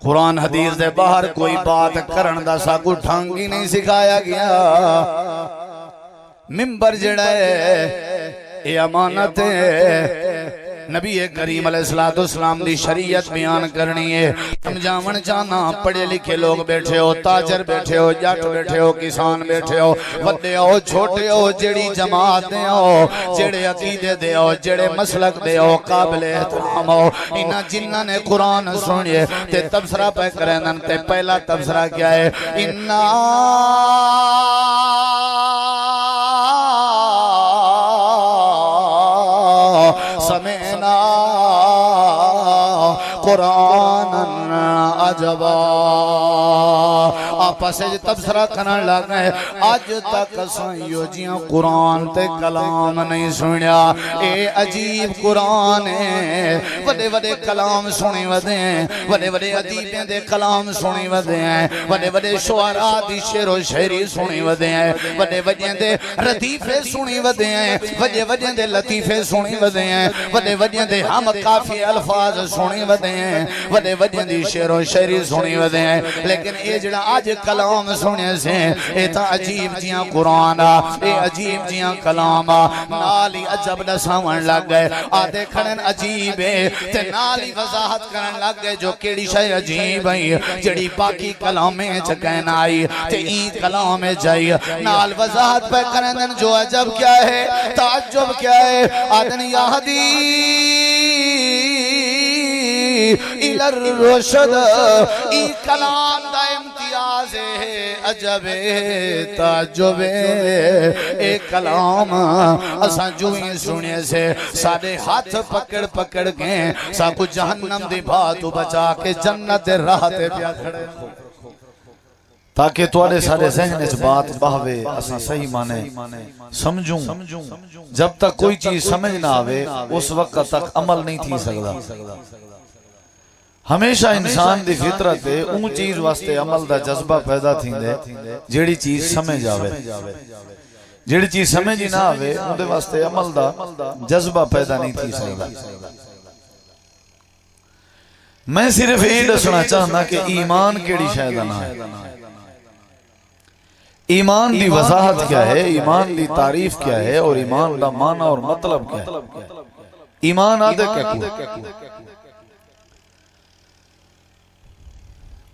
قرآن حدیث دے باہر کوئی بات کرن دا ساکو ڈھنگ ہی نہیں سکھایا گیا. ممبر جڑا ہے اے امانت ہے. نبی کریم علیہ السلام دی شریعت بیان کرنی ہے. سمجھاون چاہنا پڑھے لکھے لوگ بیٹھے ہو, تاجر بیٹھے ہو, جٹ بیٹھے ہو, کسان بیٹھے ہو, وڈے ہو چھوٹے ہو, جڑی جماعت دے ہو, جڑے عقیدے دے ہو, جڑے مسلک دے ہو, قابل احترام ہو, انہاں جنہاں نے قرآن سنیے تے تبصرہ پہ کرن. تے پہلا تبصرہ کیا ہے؟ انا سمعنا قرآن عجبا. آپس تبصرہ کرن لگ گئے, آج تک سائیو جیاں قرآن تے کلام نہیں سنیا. اے عجیب قرآن ہے. وڈے وڈے کلام سنی ودے ہیں, وڈے وڈے ادیبیں دے کلام سنی ودے ہیں, وڈے وڈے شعراء دی شعر و شاعری سنی ودے ہیں, وڈے وڈے دے ردیفے سنی ودے ہیں, وڈے وڈے دے لطیفے سنی ودے ہیں, وڈے وڈے دے ہم کافی الفاظ سنی ودے ہیں, وڈے وڈے دی شعر و شاعری سنی ودے ہیں. لیکن اے جڑا آج کلام سنے سے اے تا عجیب جیاں قرآن, اے عجیب جیاں کلام. نالی عجب دساون لگ گئے, آدھے کھڑن عجیب ہے تے نالی وضاحت کرن لگ گئے جو کیڑی شے عجیب ہے جڑی باقی کلامیں چکین آئی تے این کلام جائی. نال وضاحت پہ کرن جو عجب کیا ہے, تعجب کیا ہے. آدھن یہدی الى الرشد, ای کلام دا امتیاز ہے, عجب تعجب اے کلام. اساں جو ہی سنے سے سارے ہاتھ پکڑ پکڑ کے ساکو جہنم دی بھاتو بچا کے جنت دے راہ تے پیا کھڑے تاکہ توڑے سارے ذہن اس بات بہوے اساں صحیح مانے سمجھوں. جب تک کوئی چیز سمجھ نہ آوے اس وقت تک عمل نہیں تھی سکتا. ہمیشہ انسان دی فطرت ہے اون چیز واسطے عمل دا جذبہ پیدا تھی دے جیڑی چیز سمجھ آوے. جیڑی چیز سمجھ نہ آوے اون دے واسطے عمل دا جذبہ پیدا نہیں تھی سکتا. میں صرف یہ دسنا چاہنا کہ ایمان کیڑی شے دا نام ہے, ایمان دی وضاحت کیا ہے, ایمان دی تعریف کیا ہے, اور ایمان دا معنی اور مطلب کیا ہے. ایمان آدھے کیا کو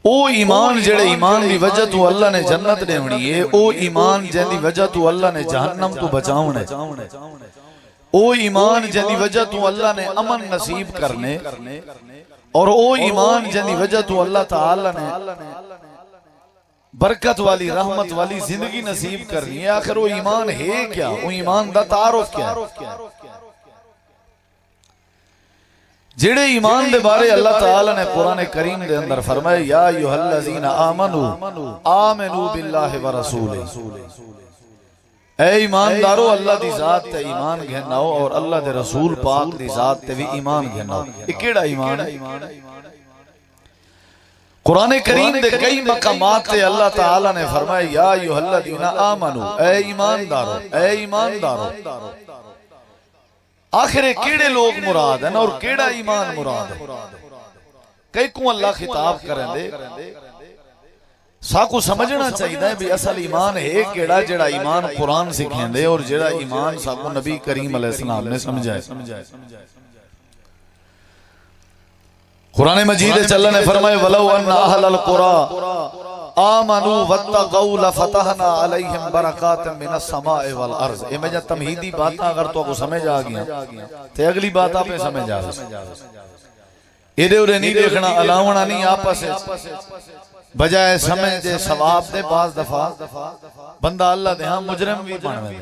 او ایمان جڑے ایمان دی وجہ تو اللہ نے جنت دیونی ہے, او ایمان جن دی وجہ تو اللہ نے جہنم تو بچاؤنے, او ایمان جن دی وجہ تو اللہ نے امن نصیب کرنے, اور او ایمان جن دی وجہ تو اللہ تعالی نے برکت والی رحمت والی زندگی نصیب کرنی ہے. آخر وہ ایمان ہے کیا, وہ ایمان دا تعارف کیا ہے. جڑے ایمان دے بارے اللہ تعالی نے قرآن کریم دے اندر فرمائے یا ایھا الذین آمنوا آمنوا باللہ ورسولہ, اے ایماندارو اللہ دی ذات تے ایمان گھناؤ اور اللہ دے رسول پاک دی ذات تے بھی ایمان گھناؤ. یہ کیڑا ایمان ہے؟ قرآن کریم دے کئی مقامات تے اللہ تعالی نے فرمائے یا ایھا الذین آمنوا, اے ایماندارو, اے ایماندارو. آخر کیڑے لوگ مراد ہیں اور کیڑا ایمان مراد ہے؟ کئی کو اللہ خطاب کریں دے ساکو سمجھنا چاہیے بھی اصل ایمان ہے کیڑا جڑا ایمان قرآن سکھیں دے اور جڑا ایمان ساکو نبی کریم علیہ السلام نے سمجھائے. قرآن مجید چلہ نے فرمائے وَلَوْ أَنَّ أَهْلَ الْقُرَىٰ آمنوا واتقوا لفتحنا علیہم برکات من السماء والارض. یہ میں جب تمہیدی باتاں اگر تو کو سمجھ آ گیا تو اگلی بات آپ سمجھ آ رہا. ادھے ادھے نہیں دیکھنا, علاوہ نہیں, آپس بجائے سمجھ دے ثواب دے. بعض دفعہ بندہ اللہ دے ہاں مجرم بھی بن دے.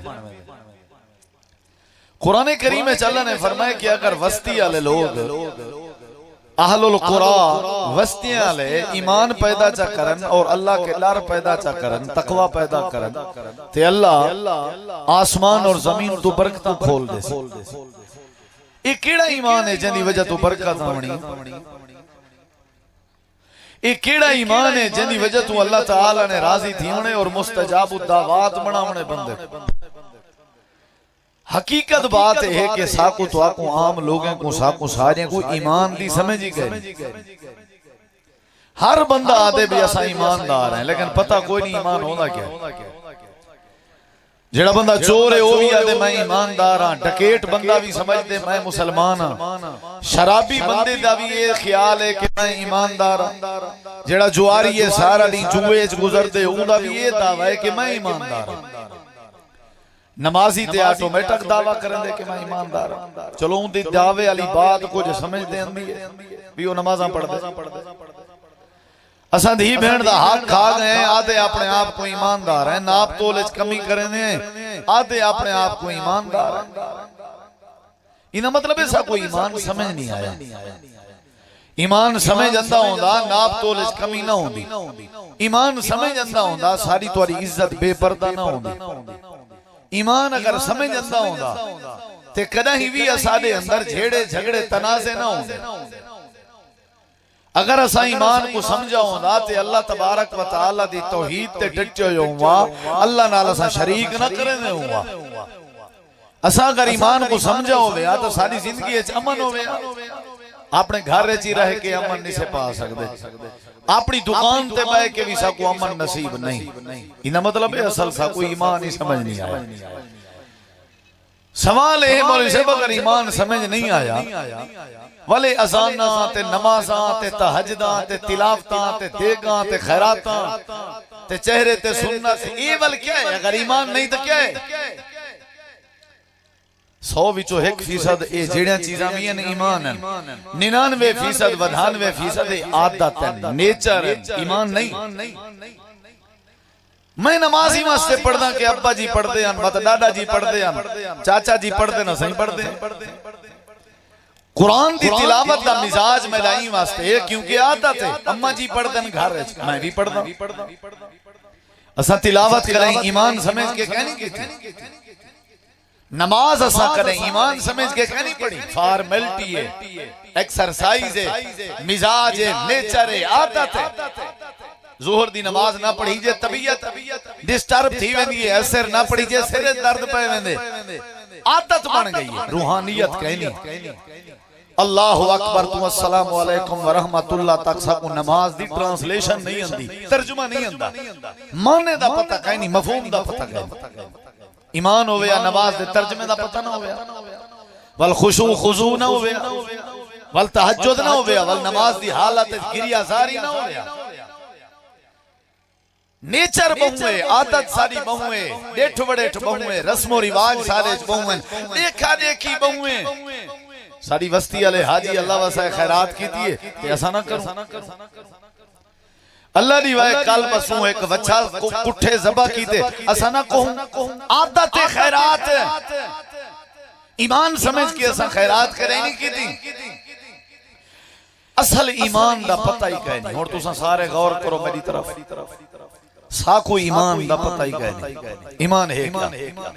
قرآن کریم میں اللہ نے فرمایا کہ اگر وسطی والے لوگ اہل القرآن وسطیاں لے ایمان پیدا چا کرن اور اللہ کے لار پیدا چا کرن, تقوی پیدا کرن, تے اللہ آسمان اور زمین تو برکتاں کھول دے. یہ کیڑا ایمان ہے جنی وجہ تو برکت آونی؟ یہ کیڑا ایمان ہے جنی وجہ تو اللہ تعالی نے راضی تھی ہونے اور مستجاب الدعوات بناونے بندے. حقیقت بات ہے کہ ساکو تو آکو عام لوگوں کو ساکو سارے کو ایمان دی سمجھی گئے. ہر بندہ آدھے بھی اسا ایماندار ہیں لیکن پتہ کوئی نہیں ایمان ہونا کیا ہے۔ جڑا بندہ چور ہے وہ بھی آدھے میں ایماندار ہاں، ڈکیٹ بندہ بھی سمجھتے میں مسلمان ہاں، شرابی بندے دا بھی یہ خیال ہے کہ میں ایماندار ہاں، جڑا جواری ہے سارا نہیں جوئے گزرتے اون دا بھی یہ دعویٰ ہے کہ میں ایماندار ہوں۔ نمازی تے آٹومیٹک دعویٰ کریں دے کہ میں ایماندار ہوں۔ چلو ان دی دعوے علی بات کو جو سمجھ دیں بھی وہ نمازاں پڑھ دے۔ اساں دھی بہن دا حق کھا گئے ہیں، آدھے اپنے آپ کو ایماندار ہیں، ناپ تولج کمی کریں ہیں، آدھے اپنے آپ کو ایماندار ہیں۔ انہا مطلب ایسا کوئی ایمان سمجھ نہیں آیا۔ ایمان سمجھ اندہ ہوندہ ناپ تولج کمی نہ ہوندی، ایمان سمجھ اندہ ہوندہ ساری تواری عزت بے پردہ نہ ہوندی۔ ایمان اگر سمجھ اندہ ہوندہ تے کدہ ہی بھی اسادے اندر جھیڑے جھگڑے تنازع نہ ہوندے۔ اگر اسا ایمان کو سمجھا ہوندہ تے اللہ تبارک و تعالی دی توحید تے ڈٹے ہوا، اللہ نال اسا شریک نہ کرنے ہوا۔ اسا اگر ایمان کو سمجھا ہویا تو ساری زندگی اچھ امن ہویا۔ اپنے گھر رچی رہ کے امن نہیں سے پا سکتے، اپنی دکان تے بائے کے بھی سا کو امن نصیب نہیں۔ انہا مطلب ہے اصل سا کوئی ایمان ہی سمجھ نہیں آیا۔ سوال ہے مولوی صاحب اگر ایمان سمجھ نہیں آیا والے ازاناں تے نمازاں تے تہجداں تے تلاوتاں تے دیگاں تے خیراتاں تے چہرے تے سنت یہ ول کیا ہے؟ اگر ایمان نہیں تو کیا ہے؟ 100% اے جڑیاں چیزاں بھی ہیں ایمان ہیں، 99% 98% عادت ہیں، نیچر ہیں، ایمان نہیں۔ میں نمازی واسطے پڑھدا کہ ابا جی پڑھتے ہیں، مت دادا جی پڑھتے ہیں، چاچا جی پڑھتے نہ صحیح پڑھتے ہیں۔ قرآن دی تلاوت دا مزاج میں لائی واسطے ہے کیونکہ عادت ہے، اما جی پڑھتے ہیں گھر رہے میں بھی پڑھدا۔ اسا تلاوت کریں ایمان سمجھ کے کہنی کی تھی، نماز اسا کریں ایمان سمجھ کے کہنی پڑھی، فارمیلٹی ہے، ایکسرسائز ہے، مزاج ہے، نیچر ہے، عادت ہے۔ ظہر دی نماز نہ پڑھی جے طبیعت ڈسٹرب تھی ویندی ہے، اثر نہ پڑھی جے سر درد پہ ویندے، عادت بن گئی ہے، روحانیت کہنی۔ اللہ اکبر تو السلام علیکم ورحمت اللہ تک ساکو نماز دی ٹرانسلیشن نہیں اندی، ترجمہ نہیں اندہ، معنی دا پتہ کہنی، مفہوم دا پتہ کہنی۔ ایمان ہویا نماز دے ترجمے دا پتہ نہ ہویا، والخشوع خضوع نہ ہویا، والتحجد نہ ہویا، والنماز دی حالت گریہ زاری نہ ہویا۔ نیچر بہوئے، عادت ساری بہوئے، ڈیٹھ وڈیٹھ بہوئے، رسم و رواج سارے بہوئے، دیکھا دیکھی بہوئے۔ ساری وستی علیہ حاجی اللہ وسائے خیرات کی دیئے کہ ایسا نہ کروں۔ اللہ دیوائے کال بسوں ایک وچھا کٹھے زبا کی دے ایسا نہ کہوں۔ عادت خیرات ایمان سمجھ کے ایسا خیرات کریں نہیں کی دی۔ اصل ایمان دا پتہ ہی کہنی، اور تو سارے غور کرو میری طرف، ساکو ایمان دا پتہ ہی کہنی۔ ایمان ہے کیا؟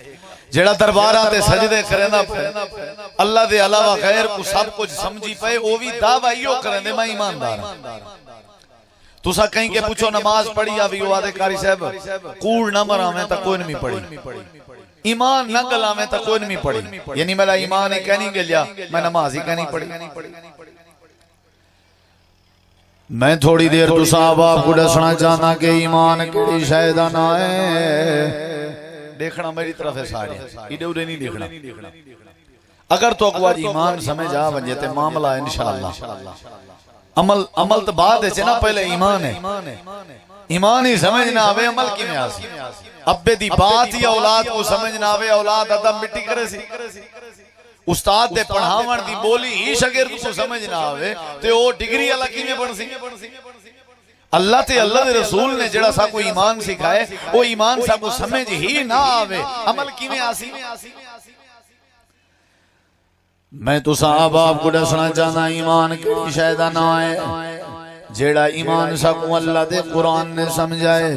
جیڑا درباراں تے سجدے کرنا پہ اللہ دے علاوہ غیر کو سب کچھ سمجھی پہ وہ بھی دعویٰ کرنے میں ایماندار ہوں۔ تو سا کہیں کہ پوچھو نماز پڑھی آوی وہ آدھے کاری صاحب کوڑ نہ مرا میں تا کوئی نہیں پڑھی، ایمان نہ گلا میں تا کوئی نہیں پڑھی، یعنی میرا ایمان ہی کہنی گلیا میں نماز ہی کہنی پڑھی۔ میں تھوڑی دیر تو صاحب آپ کو ڈسنا چاہنا کہ ایمان کی شاہدہ نہ ہے، دیکھنا میری طرف ہے سارے ایڈے اڑے نہیں دیکھنا۔ اگر تو اقوال ایمان سمجھ آ ونجھتے معاملہ انشاءاللہ عمل تو بعد ہے نا، پہلے ایمان ہے، ایمان ہی سمجھ نہ آوے عمل کی میں آسی۔ ابے دی بات ہی اولاد کو سمجھ نہ آوے اولاد ادم مٹی کرے سی، استاد دے پڑھاون دی بولی ہی شاگرد کو سمجھ نہ آوے تے او ڈگری اللہ کی میں بن سی۔ اللہ تے اللہ دے رسول نے جڑا سا کو ایمان سکھائے وہ ایمان سا کو سمجھ ہی نہ آوے عمل کی میں آسی۔ میں تو صاحب آپ کو ڈسنا چاہنا ایمان کی شاہدہ نہ ہے، جیڑا ایمان سا کو اللہ دے قرآن نے سمجھائے،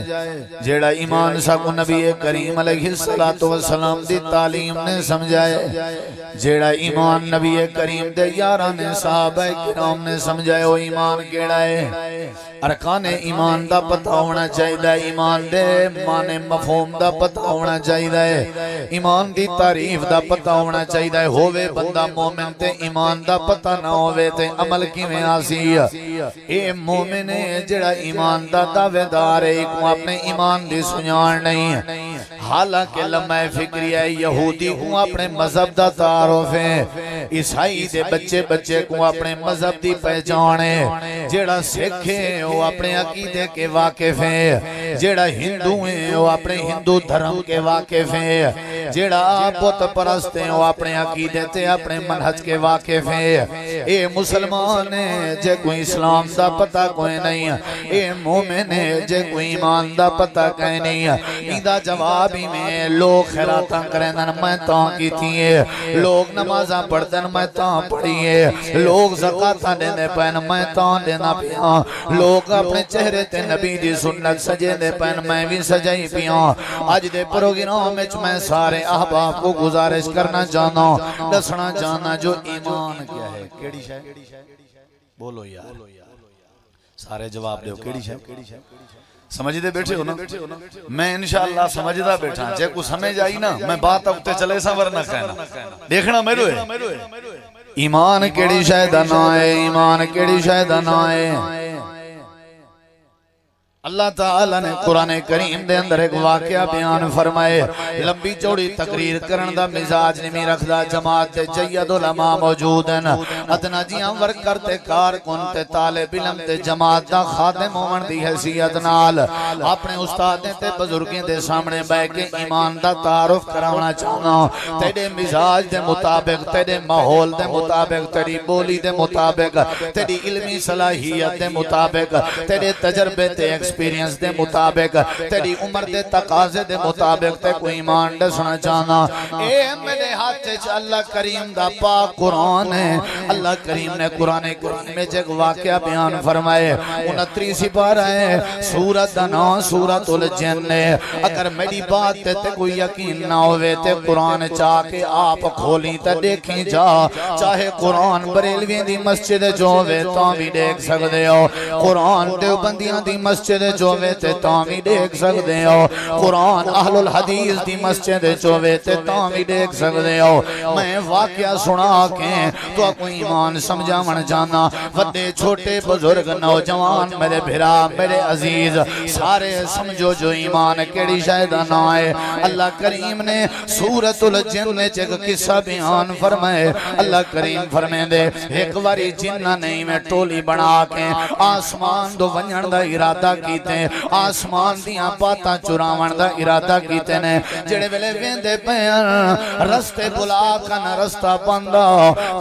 جیڑا ایمان سا کو نبی کریم علیہ السلام دی تعلیم نے سمجھائے، جیڑا ایمان نبی کریم دے یاران صحابہ کرام نے سمجھائے، وہ ایمان کیڑا ہے؟ ارکان ایمان دا پتہ ہونا چاہیے، ایمان دے معنی مفہوم دا پتہ ہونا چاہیے، ایمان دی تعریف دا پتہ ہونا چاہیے۔ ہووے بندہ مومن تے ایمان دا پتہ نہ ہووے تے عمل کی میں آسی، اے مومن ہے جڑا ایمان دا دعوے دار ہے کو اپنے ایمان دی سنجان نہیں ہے حالانکہ لمحہ فکری ہے یہودی کو اپنے مذہب دا تعارف ہے عیسائی دے بچے کو اپنے مذہب دی پہچان ہے جڑا سکھ ہے وہ اپنے عقیدے کے واقف ہے جڑا ہندو ہے وہ اپنے ہندو دھرم کے واقف ہے جڑا بت پرست ہے وہ اپنے عقیدے تے اپنے منہج کے واقف ہے اے مسلمان ہے جے کوئی اسلام دا پتہ کوئی نہیں اے مومن ہے جے کوئی ایمان دا پتہ کوئی نہیں ایدہ جواب ہی میں لوگ خیراتاں کریں میں تاں کی تھی لوگ نمازاں پڑھتن میں تاں پڑھیے لوگ زکاة دینے پہن میں تاں دینا پیاں لوگ اپنے چہرے تے نبی دی سنت سجے دے پہن میں بھی سجائی پیاں آج دے پروگرام میں سارے احباب کو گزارش کرنا جانا دسنا جانا جو ایمان کیا ہے کیڑی شے بولو یار سارے جواب دیو کیڑی شے سمجھ دے بیٹھے ہو نا میں انشاءاللہ سمجھ دا بیٹھا جے کو سمجھ آئی نا میں بات اکتے چلے سا ورنہ کہنا دیکھنا میرو ہے ایمان کیڑی شے دا نا ہے ایمان کیڑی شے دا نا ہے اللہ تعالیٰ نے قرآن کریم دے اندر ایک واقعہ بیان فرمائے لمبی چوڑی تقریر کرن دا مزاج نمی رکھ دا جماعت تے جید علماء موجود ہیں ادنا جیاں ورکر تے کارکن تے طالب علم تے جماعت دا خادم ہومن دی حیثیت نال اپنے استادیں تے بزرگیں دے سامنے بے کے ایمان دا تعارف کراونا چاہنا تیرے مزاج دے مطابق تیرے ماحول دے مطابق تیری بولی دے مطابق تیری علمی صلاحیت دے مطابق تیرے تجربے تے ایکسپیرینس دے مطابق تیری عمر دے تقاضے دے مطابق تے کوئی ایمان دسنا چاہنا اے میرے ہاتھ سے اللہ کریم دا پاک قرآن ہے اللہ کریم نے قرآن کریم میں جگ واقعہ بیان فرمائے 29 سپارہ ہے سورت دا نام سورت الجن ہے اگر میری بات تے کوئی یقین نہ ہوئے تے قرآن چاہ کے آپ کھولیں تے دیکھیں جا چاہے قرآن بریلویں دی مسجد جو ہوئے تاں بھی دیکھ سکتے ہو قرآن دیوبندیاں دی مسجد جو ہوئے تے تاں بھی دیکھ سکتے ہو قرآن اہل الحدیث دی مسجد جو ہوئے تے تاں بھی دیکھ سکتے ہو میں واقعہ سنا کے تو کوئی ایمان سمجھا من جانا وڈے چھوٹے بزرگ نوجوان میرے بھرا میرے عزیز سارے سمجھو جو ایمان کیڑی شاید نہ ہے اللہ کریم نے سورت الجن نے جگ قصہ بیان فرمائے اللہ کریم فرمائے دے ایک واری جنہ نہیں میں ٹولی بنا کے آسمان دو ونجن دا ارادہ کیتے آسمان دیاں پاتا چراون دا ارادہ کیتے نے جڑے ویلے ویندے پین رستے بلا کن رستہ بندہ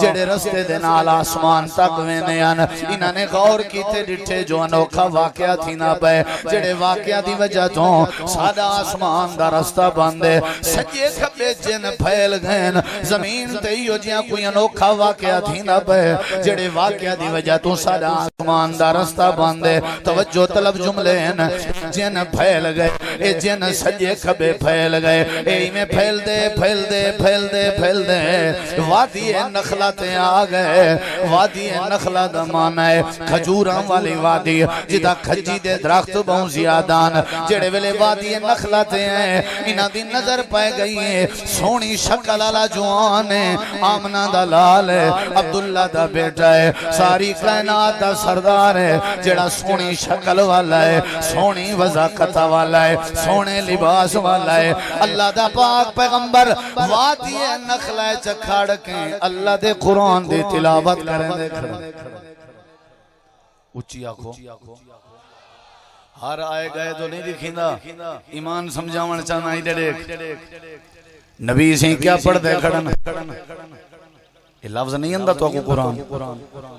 جڑے رستے دے نال آسمان تک ویندے ان انہاں نے غور کیتے ڈٹھے جو انوکھا واقعہ تھی نہ پے جڑے واقعہ دی وجہ تو سادہ آسمان دا رستہ بندے سجے کھبے جن پھیل گئے زمین تے یو جیاں کوئی انوکھا واقعہ تھی نہ پے جڑے واقعہ دی وجہ تو سادہ آسمان دا رستہ بندے توجہ طلب جملے ہیں جن پھیل گئے اے جن سجے کھبے پھیل گئے اے میں پھیل دے پھیل دے پھیل دے پھیل دے وادی نخلہ تے آ گئے وادی نخلہ دا مانا ہے کھجوراں والی وادی جدا کھجی دے درخت بہت زیادان جڑے ویلے وادی نخلہ تے ہیں انہاں دی نظر پائے گئی ہے سونی شکل والا جوان ہے آمنہ دا لال ہے عبداللہ دا بیٹا ہے ساری کائنات دا سردار ہے جڑا سونی شکل والا ہے سونی وضاقت والا ہے سونے لباس والا ہے اللہ دا پاک پیغمبر وادی نخلہ چکھاڑ کے اللہ دے قرآن دے تلاوت کریں دے اچھی آنکھوں ہر آئے گئے تو نہیں دکھیندہ ایمان سمجھاون چاہنا ہی دیکھ نبی سے کیا پڑھ دے کھڑن یہ لفظ نہیں اندہ تو کو قرآن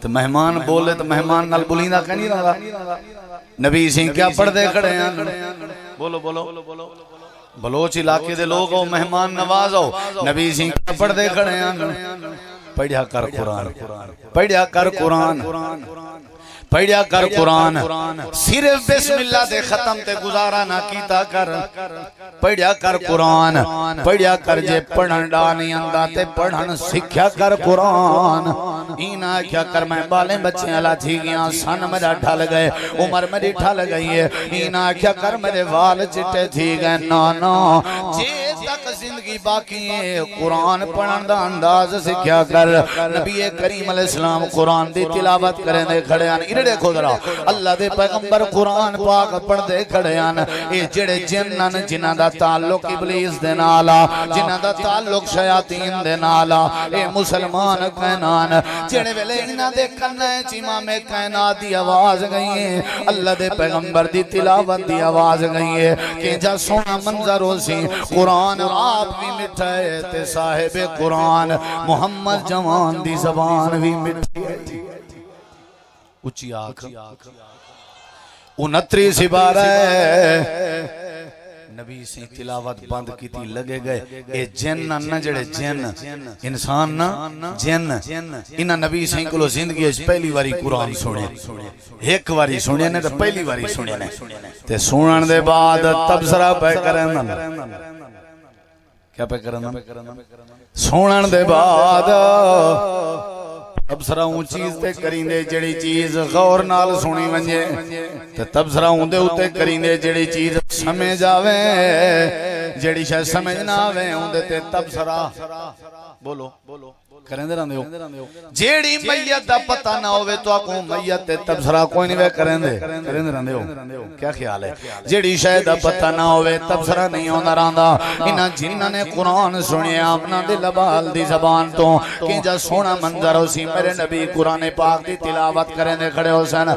تو مہمان بولے تو مہمان نال بلیندہ کہیں رہا نبی سے کیا پڑھ دے کھڑے ہیں بولو بولو بلوچ علاقے دے لوگ ہو مہمان نواز ہو نبی سے کیا پڑھ دے کھڑے ہیں پڑھیا کر قرآن پڑھیا کر قرآن پڑھیا کر قرآن صرف بسم اللہ دے ختم تے گزارا نہ کیتا کر پڑھیا کر قرآن پڑھیا کر جے پڑھن ڈانی اندہ تے پڑھن سکھیا کر قرآن اینا کیا کر میں بالیں بچے اللہ تھی گیا سن میرا ڈھل گئے عمر میری ڈھل گئی ہے اینا کیا کر میرے وال چٹے تھی گئے نانا جے تک زندگی باقی ہے قرآن پڑھن دا انداز سکھیا کر نبی کریم علیہ السلام قرآن دی تلاوت کریں دے کھڑے ہیں انہیں دیکھو ذرا اللہ دے پیغمبر قرآن پاک پڑھ دے کھڑے ہیں اے جڑے جنن جنہ دا تعلق ابلیس دے نالا جنہ دا تعلق شیاطین دے نالا اے مسلمان کائنان جڑے ویلے انہاں دے کنے چ امام کائنات دی آواز گئی ہے اللہ دے پیغمبر دی تلاوت دی آواز گئی ہے کہ جا سونا منظر ہو سی قرآن آپ بھی مٹھا ہے تے صاحب قرآن محمد جوان دی زبان بھی مٹھی ہے اچھی آنکھ 29 بارہ نبی سے تلاوت بند کی تھی لگے گئے اے جن نہ جڑے جن انسان نہ جن انہاں نبی سے کلو زندگی اچ پہلی واری قرآن سنے ایک واری سنے نے تے پہلی واری سنے نے تے سنن دے بعد تبصرہ پہ کرن کیا پہ کرن سنن دے بعد تبصرہ اون چیز تے کریندے جڑی چیز غور نال سنی ونجے تے تبصرہ اون دے اوتے کریندے جڑی چیز سمجھ آوے جڑی شے سمجھ نہ آوے اون دے تے تبصرہ بولو کریں دے رہندے ہو جیڑی میت دا پتہ نہ ہوئے تو آکو میت تے تبصرہ کوئی نہیں وے کریں دے رہندے ہو کیا خیال ہے جیڑی شاید دا پتہ نہ ہوئے تبصرہ نہیں ہونا رہندا انہاں جنہاں نے قرآن سنیا اپنا دل بال دی زبان تو کہ جا سونا منظر ہو سی میرے نبی قرآن پاک دی تلاوت کریں دے کھڑے ہو سن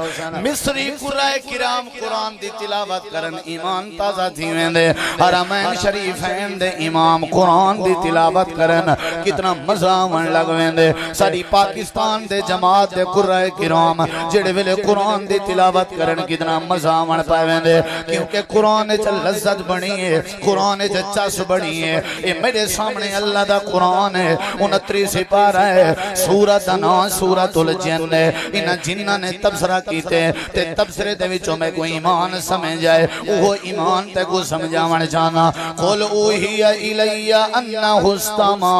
مصری قرآن کرام قرآن دی تلاوت کرن ایمان تازہ تھی وین دے حرمین شریفین دے امام قرآن دی تلاوت کرن کتنا مزہ من لگویں دے ساری پاکستان دے جماعت دے قرآن کرام جڑے ویلے قرآن دی تلاوت کرن کتنا مزہ من پائیں دے کیونکہ قرآن چا لذت بنی ہے قرآن چا چس بنی ہے اے میرے سامنے اللہ دا قرآن ہے 29 پارہ ہے سورت انا سورت الجن ہے انہاں جنہاں نے تبصرہ کیتے تے تبصرے دے وچوں میں کوئی ایمان سمجھ جائے وہ ایمان تے کو سمجھاون جانا قل اوحی الی انہ استمع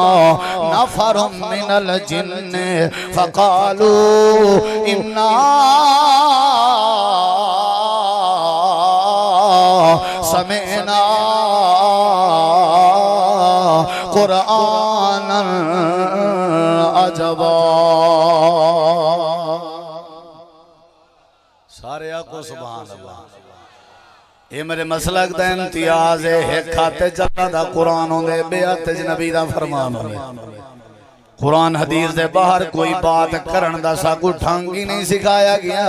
نفر من الجن فقالوا انا سمعنا قرآنا عجبا سارے آقو سبحان اللہ یہ میرے مسلک دا امتیاز ہے ایک کھاتے چلنا دا قرآن ہوں دے بے آتے جنبی دا فرمان ہوں دے قرآن حدیث دے باہر کوئی بات کرن دا سا کو ٹھانگی نہیں سکھایا گیا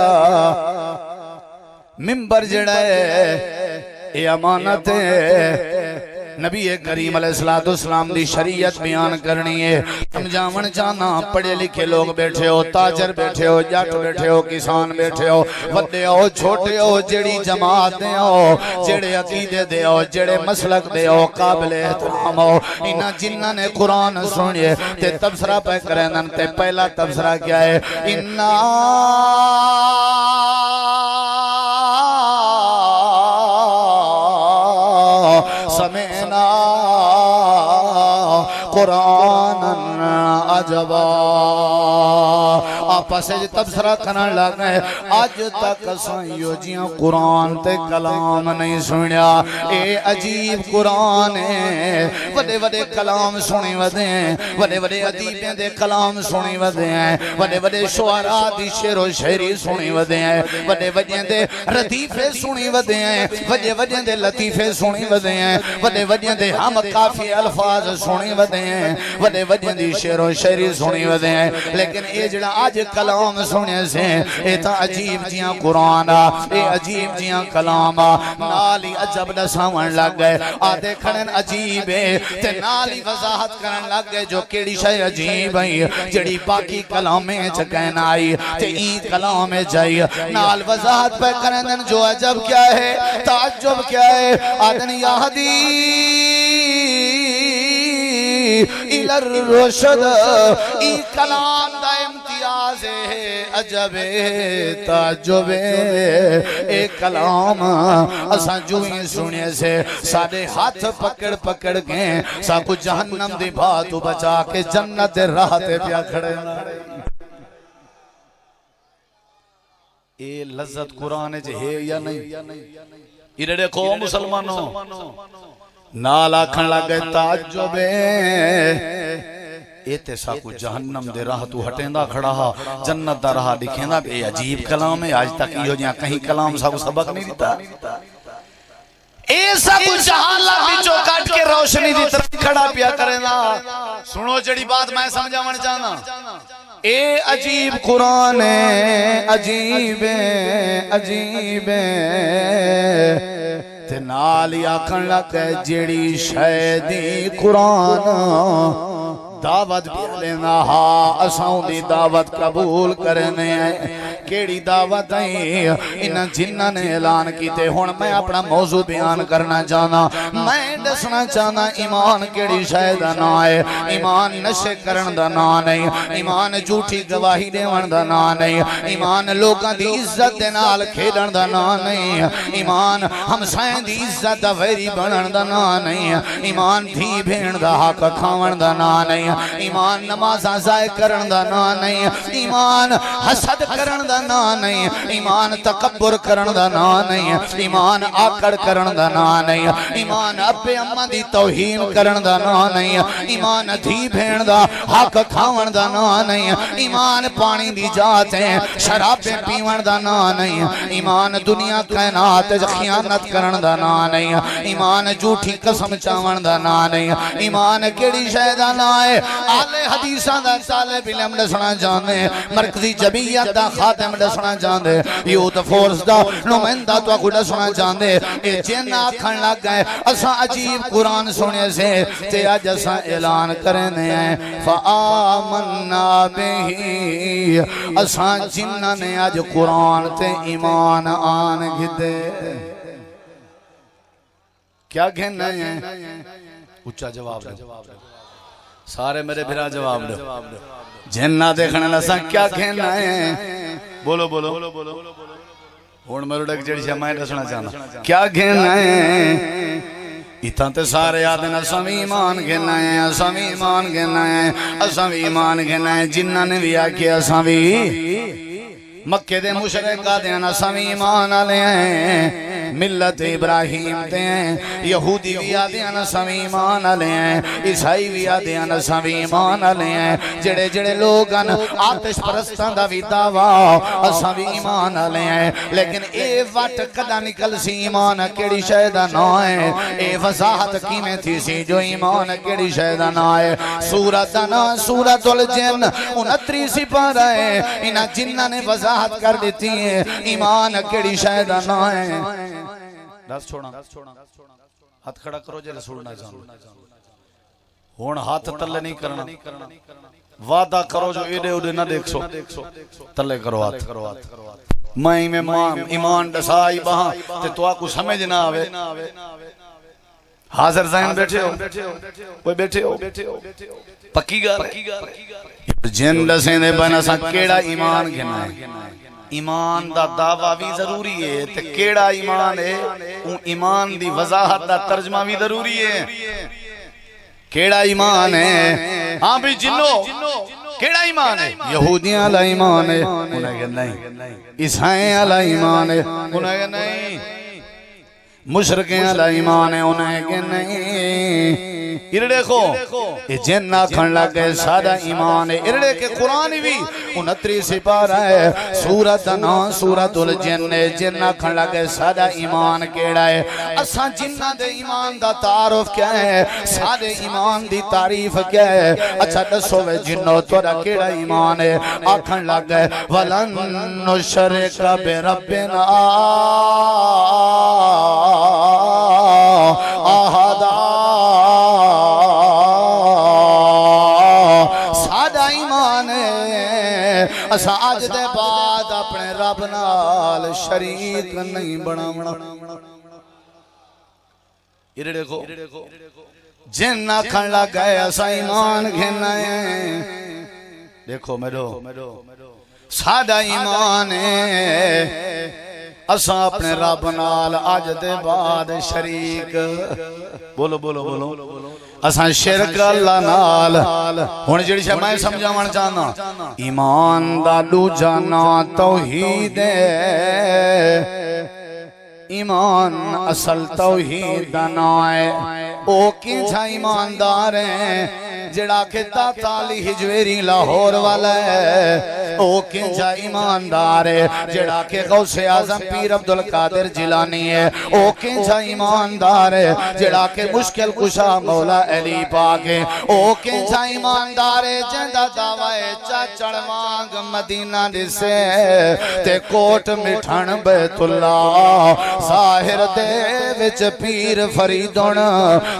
ممبر جڑا ہے یہ امانت ہے نبی کریم علیہ السلام دی شریعت بیان کرنی ہے سمجھاون جانا پڑھے لکھے لوگ بیٹھے ہو تاجر بیٹھے ہو جٹ بیٹھے ہو کسان بیٹھے ہو وڈے ہو چھوٹے ہو جڑی جماعت دے ہو جڑے عقیدے دے ہو جڑے مسلک دے ہو قابل احترام ہو انہاں جنہاں نے قرآن سنیے تے تبصرہ پہ کرن تے پہلا تبصرہ کیا ہے انا سمعنا قرآنا عجبا آپس تبصرہ کرن لگ گئے آج تک سائیو جیاں قرآن تے کلام نہیں سنیا اے عجیب قرآن ہے وڈے وڈے کلام سنی ودے ہیں وڈے وڈے ادیبیں دے کلام سنی ودے ہیں وڈے وڈے شعراء دی شعر و شاعری سنی ودے ہیں وڈے وڈے دے ردیفے سنی ودے ہیں وڈے وڈے دے لطیفے سنی ودے ہیں وڈے وڈے دے ہم کافی الفاظ سنی ودے ہیں وڈے وڈے دی شعر و شاعری سنی ودے ہیں لیکن اے جڑا آج کلام سنے سے اے تا عجیب جیاں قرآن اے عجیب جیاں کلام نالی عجب دساون لگ گئے آدھے کھڑن عجیب ہے تے نالی وضاحت کرن لگ گئے جو کیڑی شے عجیب ہے جڑی باقی کلامیں چکین آئی تے این کلام جائی نال وضاحت پہ کرن جو عجب کیا ہے تعجب کیا ہے آدھن یہدی الى الرشد ای کلام دا امتیاز ہے عجب تعجب اے کلام اساں جو ہی سنے سے سارے ہاتھ پکڑ پکڑ کے سا کو جہنم دی باتو بچا کے جنت راہ تے پیا کھڑے اے لذت قرآن ہے یا نہیں یہ دیکھو مسلمانوں نال آکھن لگے تعجب ایتے ساکو جہنم دے راہ تو ہٹیندا کھڑا ہا جنت دا راہ دکھیندا بے عجیب کلام ہے آج تک یہ جہاں کہیں کلام ساکو سبق نہیں دیتا ایسا کچھ جہالا بچو کٹ کے روشنی دی طرف کھڑا پیا کرنا سنو جڑی بات میں سمجھا من چاہنا اے عجیب قرآن ہے عجیب ہے عجیب ہے تے نالی آکھن لگے جڑی شہدی قرآن دعوت بھی لینا ہاں اساں دی دعوت قبول کرنے ہیں کیڑی دعوت ہے انہاں جنہاں نے اعلان کیتے ہن میں اپنا موضوع بیان کرنا چاہنا میں دسنا چاہنا ایمان کیڑی شے دا نام ہے ایمان نشے کرن دا نام نہیں ایمان جھوٹی گواہی دیون دا نام نہیں ایمان لوکاں دی عزت دے نال کھیڈن دا نام نہیں ایمان ہمسائیں دی عزت دا ویری بنن دا نام نہیں ایمان دھی بھین دا حق کھاون دا نام نہیں ایمان نمازاں ضائع کرن دا نام نہیں ایمان حسد کرن دا نام نہیں ایمان تکبر کرن دا نام نہیں ایمان آکڑ کرن دا نام نہیں ایمان ابے اماں دی توہین کرن دا نام نہیں ایمان دھی بھین دا حق کھاون دا نام نہیں ایمان پانی دی جاتے شرابیں پیون دا نام نہیں ایمان دنیا کائنات خیانت کرن دا نام نہیں ایمان جھوٹی قسم چاون دا نام نہیں ایمان کیڑی شے دا نام ہے آلے حدیثاں دا طالب علم دسنا چاہندے مرکزی جمعیت دا خاتم دسنا چاہندے یوتھ فورس دا نمائندہ تو کو دسنا چاہندے اے جن آکھن لگ گئے اساں عجیب قرآن سنے سے تے اج اساں اعلان کرنے ہیں فآمنا بہی اساں جنہاں نے اج قرآن تے ایمان آن گھدے کیا کہنا ہے اچھا جواب دے سارے میرے بھرا جواب دے جنہ دیکھنے لسا کیا کہنا ہے بولو بولو ہون میرے ڈک جڑی شمائے دسنا چاہنا کیا کہنا ہے اتنا تے سارے آدھنا اساں ایمان کہنا ہے اساں ایمان کہنا ہے اساں ایمان کہنا ہے جنہ نے بھی آکے اساں بھی مکہ دے مشرکہ دے اساں ایمان آلے ہیں ملت ابراہیم تے ہیں یہودی بھی آدھے اساں ایمان آلے ہیں عیسائی بھی آدھے اساں ایمان آلے ہیں جڑے جڑے لوگاں آتش پرستان دا بھی دعویٰ اساں بھی ایمان آلے ہیں لیکن اے وٹ کدا نکل سی ایمان کیڑی شے دا نام ہے اے وضاحت کیویں تھی سی جو ایمان کیڑی شے دا نام ہے سورۃ نام سورۃ الجن 29 سپارہ ہے انہاں جنہاں نے وضاحت کر دیتی ہے ایمان کیڑی شے دا نام ہے دس چھوڑا ہاتھ کھڑا کرو جے رسولنا چاہوں ہون ہاتھ تلے نہیں کرنا وعدہ کرو جو ایڈے اڈے نہ دیکھ سو تلے کرو ہاتھ میں ایمان ڈسائی بہاں تے تو آکو سمجھ نہ آوے حاضر ذہن بیٹھے ہو کوئی بیٹھے ہو پکی گا جن ڈسیں دے بنا سا کیڑا ایمان گھنا ہے ایمان دا دعویٰ بھی ضروری ہے تے کیڑا ایمان ہے اون ایمان دی وضاحت دا ترجمہ بھی ضروری ہے کیڑا ایمان ہے ہاں بھی جنو کیڑا ایمان ہے یہودیاں علیہ ایمان ہے انہیں کہ نہیں عیسائیں علیہ ایمان ہے انہیں کہ نہیں مشرقیں علیہ ایمان ہے انہیں کہ نہیں ارڑے کو جن آکھن لگے سادہ ایمان ہے ارڑے کے قرآن بھی 29 سپارہ ہے سورۃ نام سورۃ الجن ہے جن آکھن لگے سادہ ایمان کیڑا ہے اساں جنہ دے ایمان دا تعارف کیا ہے سادے ایمان دی تعریف کیا ہے اچھا دسو وے جنو تورا کیڑا ایمان ہے آکھن لگے ولن نشرک بربنا آہدا اسا آج دے بعد اپنے رب نال شریک نہیں بناونا ارڑے کو جن آکھن لگ گئے اسا ایمان گھنا ہے دیکھو میرو سادہ ایمان ہے اسا اپنے رب نال آج دے بعد شریک بولو بولو بولو اساں شرک اللہ نال ہن جڑی شے میں سمجھاون چاہنا ایمان دا دوجا نام توحید ہے ایمان اصل توحید دا نام ہے او کینچا ایماندار ہیں جڑا کہ تالی ہجویری لاہور والا ہے او کینچا ایماندار ہے جڑا کہ غوث اعظم پیر عبدالقادر جیلانی ہے او کینچا ایماندار ہے جڑا کہ مشکل کشا مولا علی پاک ہے او کینچا ایماندار ہے جندہ دعوائے چاچڑ مانگ مدینہ دسے تے کوٹ مٹھن بیت اللہ ظاہر دے وچ پیر فریدن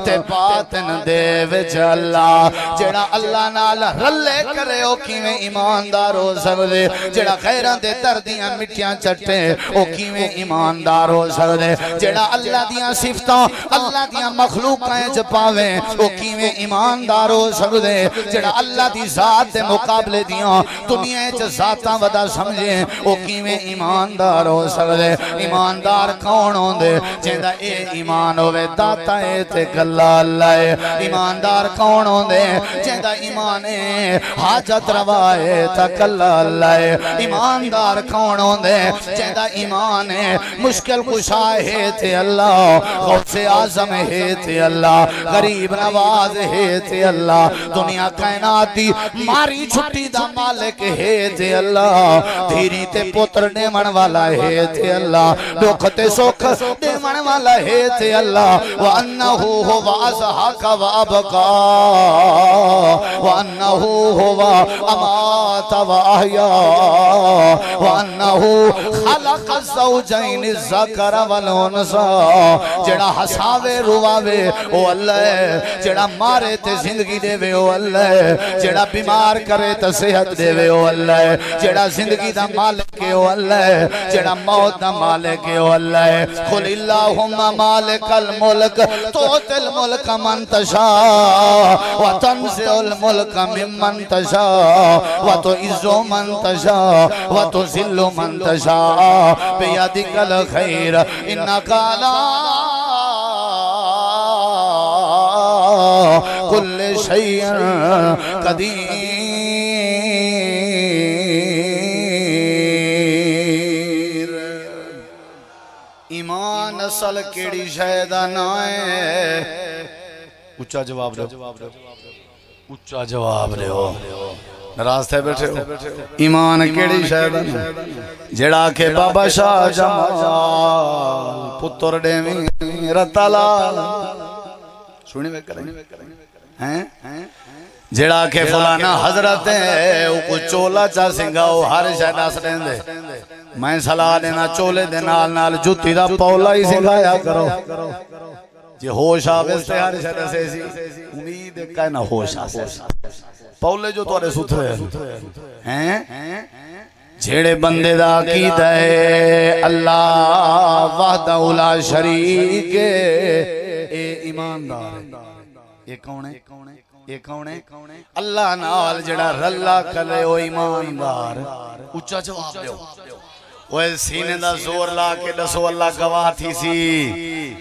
تے باطن دے وچ اللہ جڑا اللہ نال رلے کرے او کیویں ایماندار ہو سکدے جڑا غیراں دے دردیاں مٹیاں چٹے او کیویں ایماندار ہو سکدے جڑا اللہ دیاں صفتاں اللہ دیاں مخلوقاں وچ پاویں او کیویں ایماندار ہو سکدے جڑا اللہ دی ذات دے مقابلے دیاں دنیا وچ ذاتاں ودا سمجھے او کیویں ایماندار ہو سکدے ایماندار کون ہوندے جیندا اے ایمان ہوے داتا اے تے گلا اللہ اے ایماندار کون ہوندے جیندہ ایمان ہے حاجت روائے تکل اللہ ہے ایماندار کون ہوندے جیندہ ایمان ہے مشکل کشا ہے تے اللہ غوث اعظم ہے تے اللہ غریب نواز ہے تے اللہ دنیا کائنات دی ماری چھٹی دا مالک ہے تے اللہ دھیری تے پتر دیمن والا ہے تے اللہ دکھ تے سکھ دیمن والا ہے تے اللہ وَأَنَّهُ هُوَ أَضْحَكَ وَأَبْكَىٰ وَأَنَّهُ هُوَ أَمَاتَ وَأَحْيَا وَأَنَّهُ خَلَقَ الزَّوْجَيْنِ الذَّكَرَ وَالْأُنثَىٰ جڑا ہساوے رواوے او اللہ ہے جڑا مارے تے زندگی دے وے او اللہ ہے جڑا بیمار کرے تے صحت دے وے او اللہ ہے جڑا زندگی دا مالک ہے او اللہ ہے جڑا موت دا مالک ہے او اللہ ہے قُلِ اللَّهُمَّ مَالِكَ الْمُلْكِ تُؤْتِي الْمُلْكَ مَن تَشَاءُ وَتَنزِعُ الْمُلْكَ مِمَّن تَشَاءُ وَتُعِزُّ مَن تَشَاءُ وَتُذِلُّ مَن تَشَاءُ بِيَدِكَ الْخَيْرُ إِنَّكَ عَلَىٰ كُلِّ شَيْءٍ قَدِيرٌ ایمان اصل کیڑی شے دا نام ہے اچھا جواب دے اچھا جواب دے ہو ناراض تھے بیٹھے ہو ایمان کیڑی شے دا جڑا کہ بابا شاہ جمال پتر ڈیویں رتلال سنی میں کریں ہیں جڑا کہ فلانا حضرت ہے او کو چولا چا سنگاؤ ہر شے دس دین دے میں صلاح دینا چولے دے نال نال جوتی دا پولا ہی سنگایا کرو جی ہوش آوستے ہر شے دس ایسی امید ہے نہ ہوش آوستے پولے جو توڑے ستھرے ہیں جھیڑے بندے دا عقیدہ ہے اللہ وحدہ لا شریک اے ایماندار یہ کون ہے یہ کون ہے اللہ نال جڑا رلا کلے او ایماندار اچھا جواب دیو وہ سینے دا زور لا کے دسو اللہ گواہ تھی سی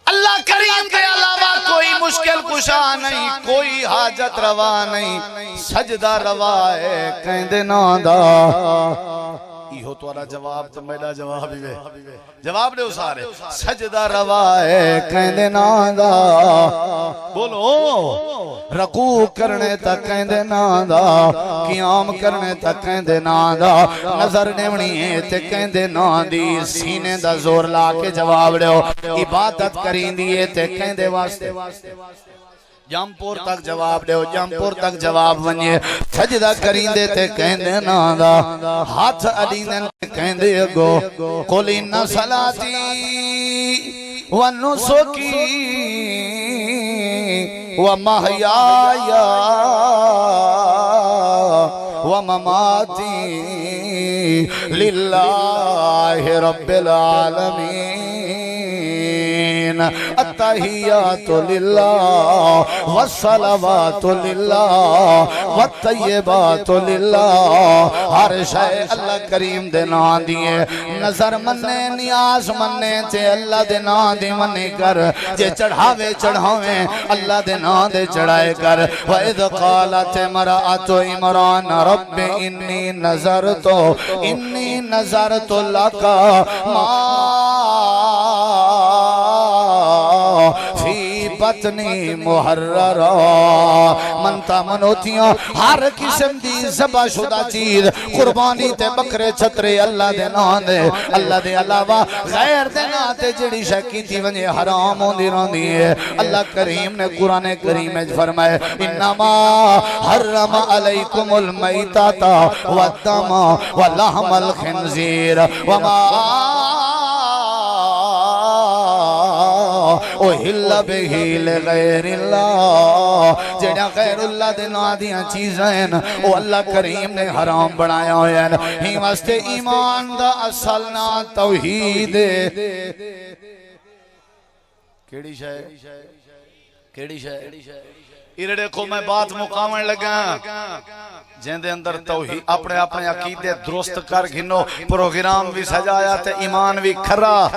اللہ کریم کے علاوہ کوئی مشکل کشا نہیں کوئی حاجت روا نہیں سجدہ روا ہے کہندے نادا ایہو توارا جواب تو میرا جواب ہی جواب دے سارے سجدہ روا ہے کہندے نادا بولو رکوع کرنے تک کہندے نادا قیام کرنے تک کہندے نادا نظر نیونی ہے تے کہندے نادی سینے دا زور لا کے جواب دے عبادت کرین دیئے تے کہندے واسطے جمپور تک جواب دے جمپور تک جواب ونیے سجدہ کرین دے تے کہندے نادا ہاتھ عدیدن کہندے گو قُلْ إِنَّ صَلَاتِي وَنُسُكِي وَمَحْيَايَ وَمَمَاتِي لِلَّهِ رَبِّ الْعَالَمِينَ التحیات للہ والصلوات للہ والطیبات للہ ہر شے اللہ کریم دے نا دیئے نظر مننے نیاز مننے تے اللہ دے نا دی مننے کر جے چڑھاوے چڑھاوے اللہ دے نا دے چڑھائے کر وَإِذْ قَالَتِ امْرَأَتُ عِمْرَانَ رَبِّ إِنِّي نَظَرْتُ لَكَ مَا بطنی محررہ منتا منوتیاں ہر قسم دی ذبح شدہ چیز قربانی تے بکرے چھترے اللہ دے نام دے اللہ دے علاوہ غیر دے نام تے جڑی شکی تھی ونجے حرام ہوندی رہندی ہے اللہ کریم نے قرآن کریم میں فرمائے انما حرم علیکم المیتۃ والدم ولحم الخنزیر وما اُحِلَّ بِهِ لِغَيْرِ اللَّهِ جڑا غیر اللہ دے نا دیاں چیزیں ہیں وہ اللہ کریم نے حرام بنایا ہوئے ہیں ہی واسطے ایمان دا اصل نا توحید کیڑی شے کیڑی شے ایرڑے کو میں بات مقامن لگا جن دے اندر توحید اپنے اپنے عقیدے درست کر گھنو پروگرام بھی سجایا تے ایمان بھی کھرا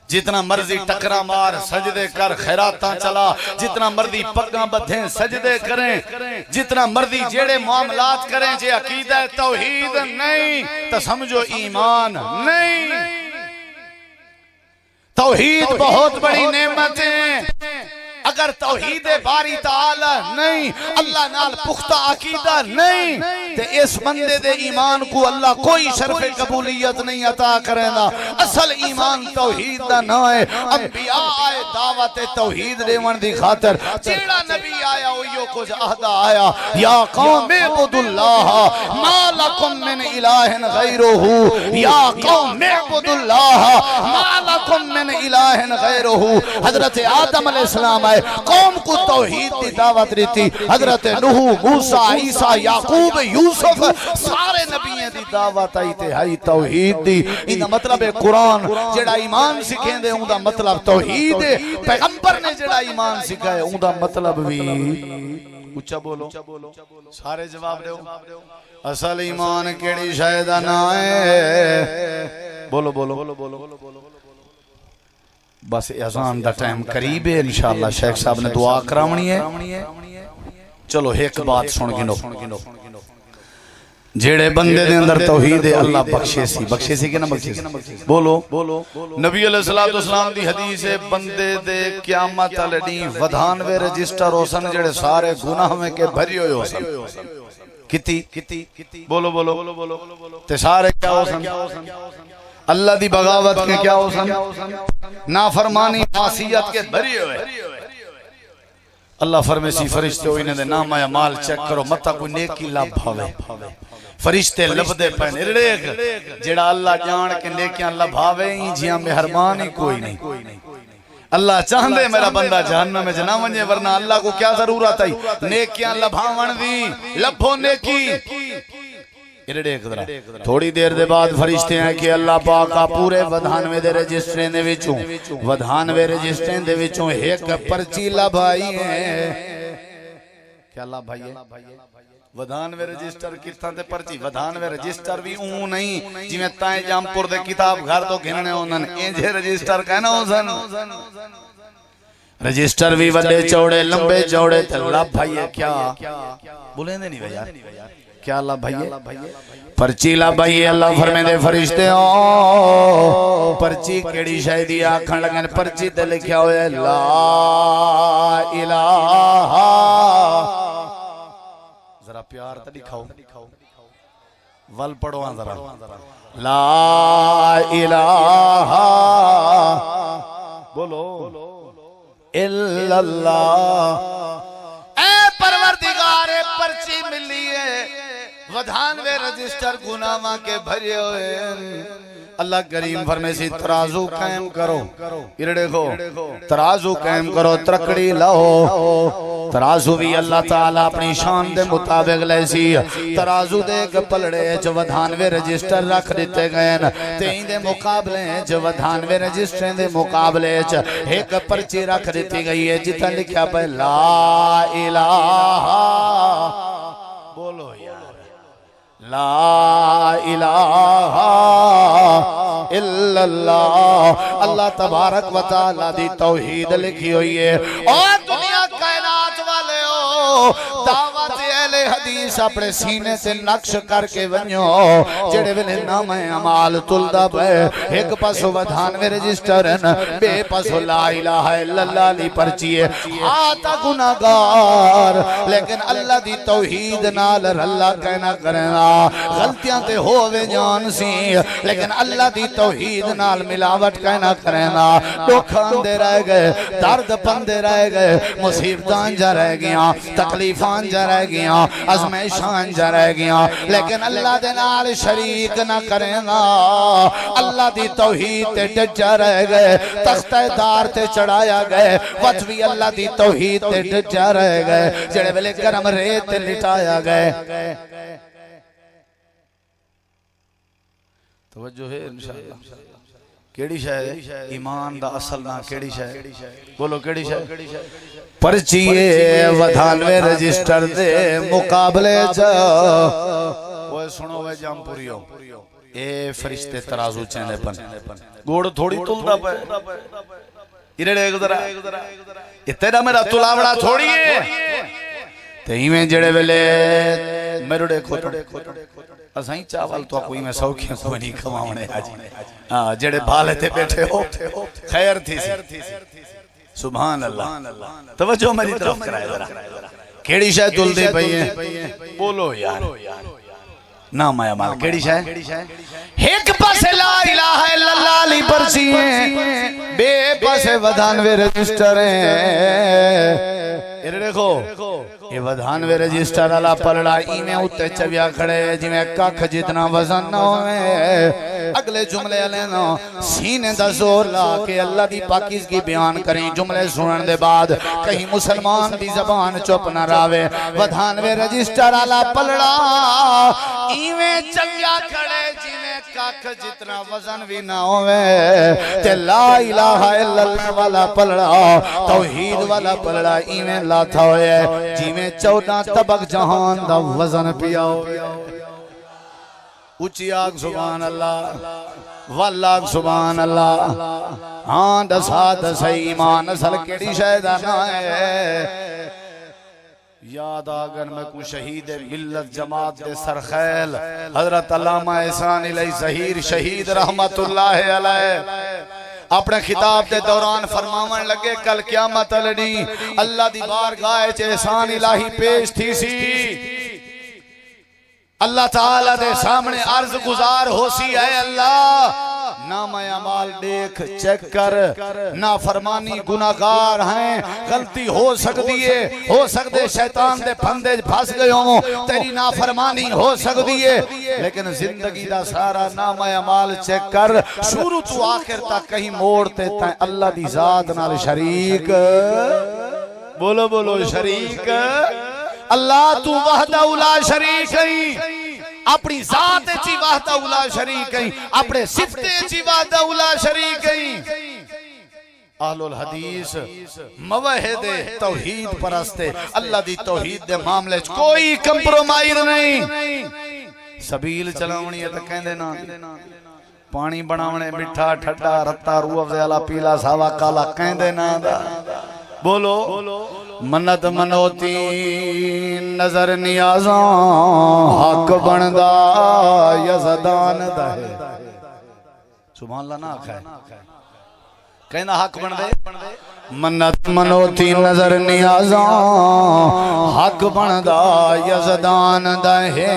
جتنا مرضی ٹکرا مار سجدے کر خیراتاں چلا جتنا مرضی پگاں بدھیں سجدے کریں جتنا مرضی جیڑے معاملات کریں جے عقیدہ توحید نہیں تو سمجھو ایمان نہیں توحید بہت بڑی نعمت ہے اگر توحید باری تعالی نہیں اللہ نال پختہ عقیدہ نہیں تے اس بندے دے ایمان کو اللہ کوئی شرف قبولیت نہیں عطا کرے گا اصل ایمان توحید دا نہ ہے انبیاء آئے دعوت توحید دیون دی خاطر جیڑا نبی آیا اویو کچھ عہدہ آیا یا قوم اعبدوا اللہ ما لکم من الہ غیرہ یا قوم اعبدوا اللہ ما لکم من الہ غیرہ حضرت آدم علیہ السلام قوم کو توحید دی دعوت رہتی حضرت نوح موسیٰ عیسیٰ یعقوب یوسف سارے نبییں دی دعوت آئی تے ہائی توحید دی انہا مطلب قرآن جڑا ایمان سکھیں دے اندھا مطلب توحید پیغمبر نے جڑا ایمان سکھائے اندھا مطلب بھی اچھا بولو سارے جواب دے اصل ایمان کیڑی شاہدہ نہ ہے بولو بس اذان دا ٹائم قریب ہے انشاءاللہ شیخ صاحب نے دعا کراونی ہے چلو ایک بات سن گنو جیڑے بندے دے اندر توحید ہے اللہ بخشے سی کہ نہ بخشے سی بولو نبی علیہ السلام دی حدیث ہے بندے دے قیامت علی ودھانوے رجسٹر ہو سن جیڑے سارے گناہ میں کے بھری ہوئے ہو سن کتی بولو تے سارے کیا ہو سن اللہ دی بغاوت کے کیا ہو سن نافرمانی معصیت کے بھری ہوئے اللہ فرمیسی فرشتے ہوئی نے دے نام آیا مال چیک کرو متا کوئی نیکی لب بھاوے فرشتے لبدے پہنے ریک جڑا اللہ جان کے نیکیاں لب بھاوے ہی جیاں مہربانی کوئی نہیں اللہ چاہندے میرا بندہ جہنم میں جنا ونجے ورنہ اللہ کو کیا ضرورت ہے نیکیاں لبھاون دی لبھو نیکی تھوڑی دیر دے بعد فرشتے ہیں کہ اللہ پاکا پورے ودھانوے دے رجسٹرین دے وچوں ایک پرچی لبھائی ہے کیا لبھائی ہے ودھانوے رجسٹر کتنا تے پرچی ودھانوے رجسٹر بھی اون نہیں جی میں تائیں جام پر دے کتاب گھر تو گھننے ہونن اینجے رجسٹر کہنا ہو سن رجسٹر بھی وڈے چوڑے لمبے چوڑے تے لبھائی ہے کیا بولیں دے نہیں بھائی کیا اللہ بھائی پرچی لبھائی اللہ فرمے دے فرشتے پرچی کیڑی شاہدی آکھن لگن پرچی تے لکھیا ہوئے لا الہ ذرا پیار تے دکھاؤ ول پڑھو ذرا لا الہ بولو الا اللہ اے پروردگار پرچی ملی ہے ودھانوے رجسٹر گناہاں کے بھرے ہوئے اللہ کریم فرمے سی ترازو قائم کرو ارڑے کو ترازو قائم کرو ترکڑی لہو ترازو بھی اللہ تعالیٰ اپنی شان دے مطابق لے سی ترازو دے گپلڑے جو ودھانوے رجسٹر رکھ دیتے گئے تین دے مقابلے جو ودھانوے رجسٹر دے مقابلے ایک پرچی رکھ دیتی گئی ہے جتنا لکھا پہ لا الہ بولو یار لا الہ الا اللہ اللہ تبارک و تعالیٰ دی توحید لکھی ہوئی ہے اور دنیا کائنات والے ہو دعوت اہل حدیث اپنے سینے سے نقش کر کے ونیو جڑے ویلے نام اعمال تلدا پے ایک پاسو ودھانوے رجسٹر بے پاسو لا الہ الا اللہ لی پرچی ہے آتا گناہگار لیکن اللہ دی توحید نال اللہ کہنا کرنا غلطیاں تے ہووے جان سی لیکن اللہ دی توحید نال ملاوٹ کہنا کرنا دکھان دے رہ گئے درد پندے رہ گئے مصیبتان جا رہ گیاں تکلیفان جا رہ گیاں ازمیشان جا رہ گیاں لیکن اللہ دے نال شریک نہ کرنا اللہ دی توحید تے ڈجا رہ گئے تختہ دار تے چڑھایا گئے وطوی اللہ دی توحید تے ڈجا رہ گئے جڑے ویلے گرم ریت لٹایا گئے توجہ ہے انشاءاللہ کیڑی شاید ایمان دا اصل نہ کیڑی شاید بولو کیڑی شاید پرچیے ودھانوے رجسٹر دے مقابلے جا وہ سنو وے جام پوریو اے فرشتے ترازو چینے پن گوڑ تھوڑی تلدہ پہ ایرے گزرا اتنا میرا تلاوڑا تھوڑی ہے تہی میں جڑے ویلے میرے کھوٹو اسائیں چاول تو کوئی میں سوکھیں کوئی نہیں کھواؤنے آجی جڑے بھالے تھے بیٹھے ہو خیر تھی سی سبحان اللہ توجہ میری طرف کرائے ذرا کیڑی شاید دل دے پئی ہے بولو یار نام آیا مال کیڑی شاید ایک پاس لا الہ الا اللہ لی پرچی ہیں بے پاس ودھانوے رجسٹر ہیں یہ دیکھو یہ ودھانوے رجسٹر اللہ پلڑا ایمیں اتے چویا کھڑے جمیں کاکھ جتنا وزن نہ ہوئے اگلے جملے علینا سینے دا زور لا کے اللہ دی پاکیز کی بیان کریں جملے سنن دے بعد کہیں مسلمان دی زبان چپ نہ راوے ودھانوے رجسٹر اللہ پلڑا ایمیں چویا کھڑے جمیں کاکھ جتنا وزن بھی نہ ہوئے تے لا الہ الا اللہ والا پلڑا توحید والا پلڑا ایمیں لاتا ہوئے جی میں 14 طبق جہان دا وزن پیا ہوئے اچھی آگ سبحان اللہ واللہ سبحان اللہ ہاں دسا دسا ایمان اصل کیڑی شہدانہ ہے یاد آگر میں کو شہید ملت جماعت دے سرخیل حضرت علامہ احسان علیہ ظہیر شہید رحمت اللہ علیہ اپنے خطاب دے دوران فرماون لگے کل قیامت لڑی اللہ دی بارگاہ چ احسان الہی پیش تھی سی اللہ تعالیٰ دے سامنے عرض گزار ہو سی اے اللہ نام اعمال دیکھ چیک کر نافرمانی گناہگار ہیں غلطی ہو سکتی ہے ہو سکتے شیطان دے پھندے پھنس گئے ہوں تیری نافرمانی ہو سکتی ہے لیکن زندگی دا سارا نام اعمال چیک کر شروع تو آخر تک کہیں موڑتے تائیں اللہ دی ذات نال شریک بولو بولو شریک اللہ تو وحدہ اولا شریک ہیں اپنی ذات چی وحدہ اولا شریک ہیں اپنے صفتے چی وحدہ اولا شریک ہیں اہل الحدیث موحد توحید پرستے اللہ دی توحید دے معاملے کوئی کمپرومائز نہیں سبیل چلاونی ہے تو کہندے نا پانی بناونے مٹھا ٹھڈا رتا روح افضیالہ پیلا ساوا کالا کہندے نا بولو منت منوتی نظر نیازاں حق بندہ یزدان دہے سبحان اللہ نہ آکھا ہے کہنا حق بندے منت منوتی نظر نیازاں حق بندہ یزدان دہے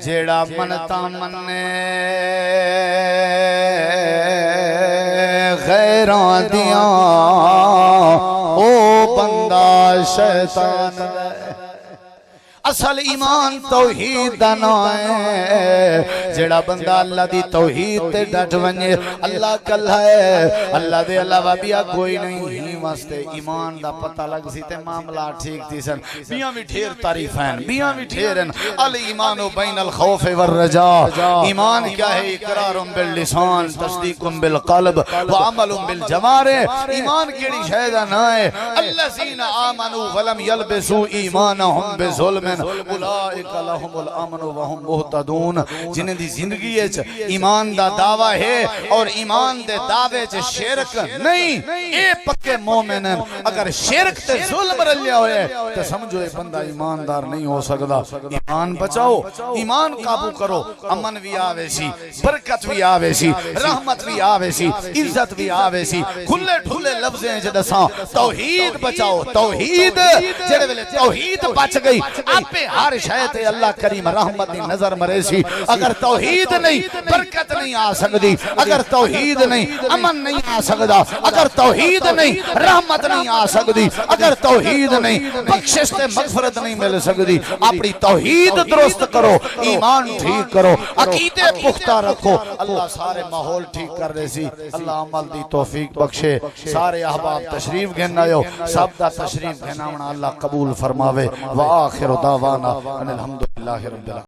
جیڑا منتا مننے غیران دیاں او بندہ شیطان اصل ایمان توحید دا نائے جڑا بندہ اللہ دی توحید تے ڈٹ ونجے اللہ کل ہے اللہ دے علاوہ بیا کوئی نہیں ہی واسطے ایمان دا پتہ لگ سی تے معاملہ ٹھیک تھی سن بیاں بھی ڈھیر تعریف ہیں بیاں بھی ڈھیرن الایمان بین الخوف والرجاء ایمان کیا ہے اقرار باللسان تصدیق بالقلب وعمل بالجوارح ایمان کیڑی شہدہ نائے الذین آمنوا ولم یلبسوا ایمانہم بظلم اولئک لهم الامن وهم مهتدون جنہیں دی دی زندگی ہے ایمان دا دعویٰ ہے اور ایمان دے دعوے چ شرک نہیں اے پکے مومن اگر شرک تے ظلم رلیا ہوئے تو سمجھو اے بندہ ایماندار نہیں ہو سکدا ایمان بچاؤ ایمان قابو کرو امن بھی آوے سی برکت بھی آوے سی رحمت بھی آوے سی عزت بھی آوے سی کھلے ٹھلے لفظیں جدساں توحید بچاؤ توحید جڑے ویلے توحید بچ گئی آپے ہر شے تے اللہ کریم رحمت دی نظر مرے سی اگر توحید نہیں برکت نہیں آ سکدی اگر توحید نہیں امن نہیں آ سکدا اگر توحید نہیں رحمت نہیں آ سکدی اگر توحید نہیں بخشش تے مغفرت نہیں مل سکدی اپنی توحید درست کرو ایمان ٹھیک کرو عقیدے پختہ رکھو اللہ سارے ماحول ٹھیک کر رہے سی اللہ عمل دی توفیق بخشے سارے احباب تشریف گھن آئے سب دا تشریف گھناونا اللہ قبول فرماوے وآخر دعوانا ان الحمدللہ رب العالمین